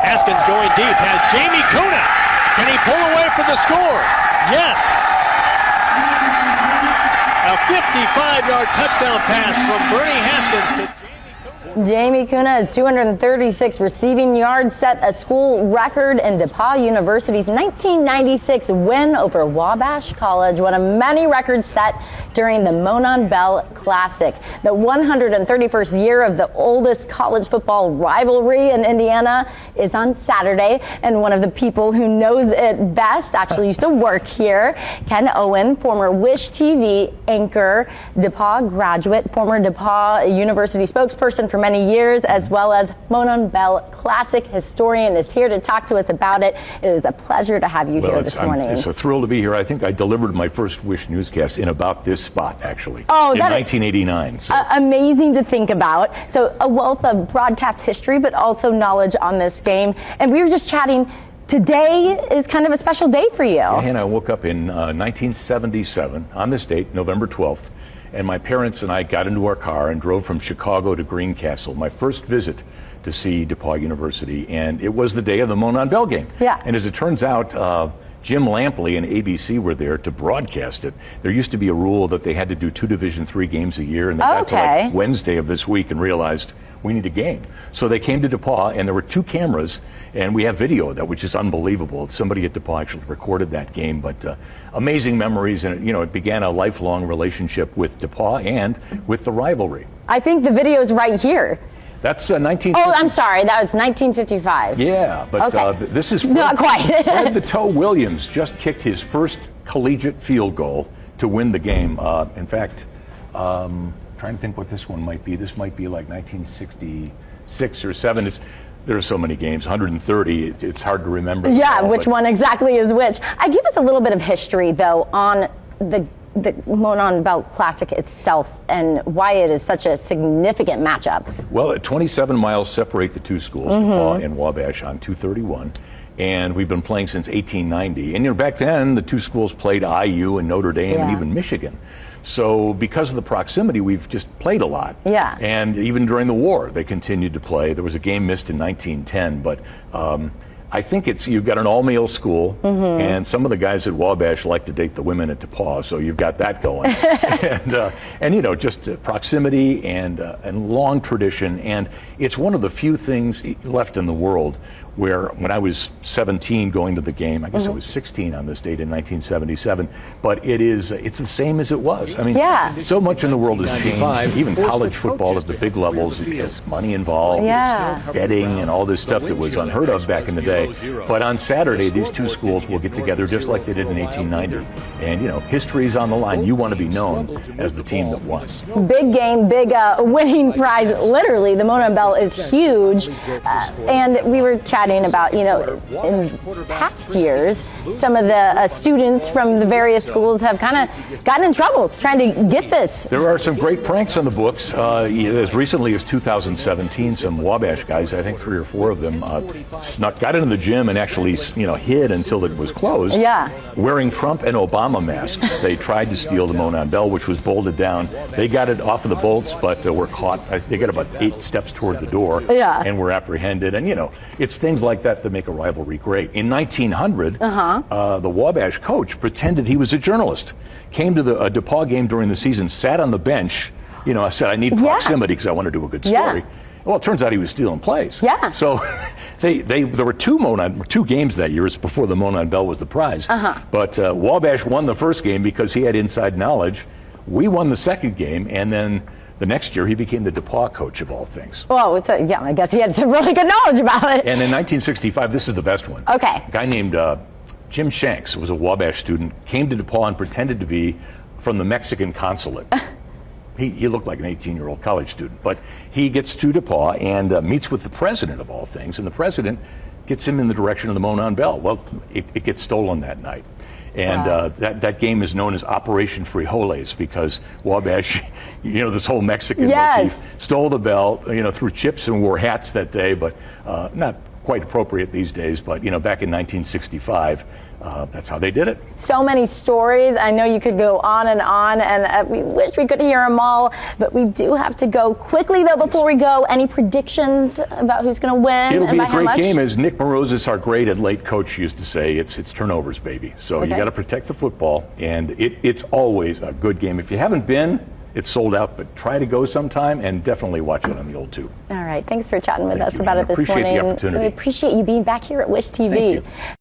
Haskins going deep, has Jamie Kuna. Can he pull away for the score? Yes. A 55-yard touchdown pass from Bernie Haskins to Jamie Kuna is 236 receiving yards, set a school record in DePauw University's 1996 win over Wabash College, one of many records set during the Monon Classic. The 131st year of the oldest college football rivalry in Indiana is on Saturday, and one of the people who knows it best actually used to work here, Ken Owen, former Wish TV anchor, DePauw graduate, former DePauw University spokesperson for many years, as well as Monon Classic historian, is here to talk to us about it. It is a pleasure to have you here this morning. It's a thrill to be here. I think I delivered my first Wish newscast in about this spot, actually, in 1989. So. Amazing to think about. So a wealth of broadcast history, but also knowledge on this game. And we were just chatting. Today is kind of a special day for you. Yeah, and I woke up in 1977 on this date, November 12th. And my parents and I got into our car and drove from Chicago to Greencastle, my first visit to see DePauw University. And it was the day of the Monon Bell game. Yeah. And as it turns out, Jim Lampley and ABC were there to broadcast it. There used to be a rule that they had to do 2 Division III games a year, and they got to like Wednesday of this week and realized we need a game. So they came to DePauw, and there were 2 cameras, and we have video of that, which is unbelievable. Somebody at DePauw actually recorded that game, but amazing memories, and it began a lifelong relationship with DePauw and with the rivalry. I think the video is right here. That's 1950. Oh, I'm sorry. That was 1955. Yeah, but this is not quite. Fred the Toe Williams just kicked his first collegiate field goal to win the game. In fact, trying to think what this one might be. This might be like 1966 or 7. There are so many games, 130. It's hard to remember. Yeah, which one exactly is which. Give us a little bit of history, though, on the Monon Classic itself and why it is such a significant matchup. Well, 27 miles separate the 2 schools, DePauw and Wabash, on 231. And we've been playing since 1890. And back then, the 2 schools played IU and Notre Dame and even Michigan. So because of the proximity, we've just played a lot. Yeah. And even during the war, they continued to play. There was a game missed in 1910, but I think you've got an all-male school, and some of the guys at Wabash like to date the women at DePauw, so you've got that going. and just proximity and long tradition, and it's one of the few things left in the world where when I was 17 going to the game, I guess I was 16 on this date in 1977, but it's the same as it was. I mean, so much in the world has changed. Even college football at the big levels has money involved, betting and all this stuff that was unheard of back in the day. But on Saturday, these 2 schools will get together just like they did in 1890. And, history's on the line. You want to be known as the team that won. Big game, big winning prize. Literally, the Monon Bell is huge. And we were chatting about, in past years, some of the students from the various schools have kind of gotten in trouble trying to get this. There are some great pranks on the books. As recently as 2017, some Wabash guys, I think 3 or 4 of them, got into the gym and actually, hid until it was closed. Yeah. Wearing Trump and Obama masks. They tried to steal the Monon Bell, which was bolted down. They got it off of the bolts, but were caught. They got about 8 steps toward the door and were apprehended. And, it's things like that make a rivalry great. In 1900, the Wabash coach pretended he was a journalist, came to the DePauw game during the season, sat on the bench. I said, I need proximity because I want to do a good story. Well, it turns out he was stealing plays. Yeah. So there were 2 games that year before the Monon Bell was the prize. But Wabash won the first game because he had inside knowledge. We won the second game, and then the next year he became the DePauw coach of all things. Well, I guess he had some really good knowledge about it. And in 1965, this is the best one. Okay. A guy named Jim Shanks was a Wabash student, came to DePauw and pretended to be from the Mexican consulate. He looked like an 18-year-old college student, but he gets to DePauw and meets with the president of all things, and the president gets him in the direction of the Monon Bell. Well, it gets stolen that night. And that game is known as Operation Frijoles because Wabash, this whole Mexican motif, stole the bell, threw chips and wore hats that day, but not quite appropriate these days. But, back in 1965, that's how they did it. So many stories. I know you could go on, and we wish we could hear them all, but we do have to go quickly, though. Before we go, any predictions about who's going to win? It'll and be by a how great much? game, as Nick Morozis, our great late coach, used to say. It's turnovers, baby. So you got to protect the football, and it's always a good game. If you haven't been, it's sold out, but try to go sometime and definitely watch it on the old tube. All right. Thanks for chatting with Thank us you, about Hanna. it this Appreciate the morning. opportunity. We appreciate you being back here at Wish TV. Thank you.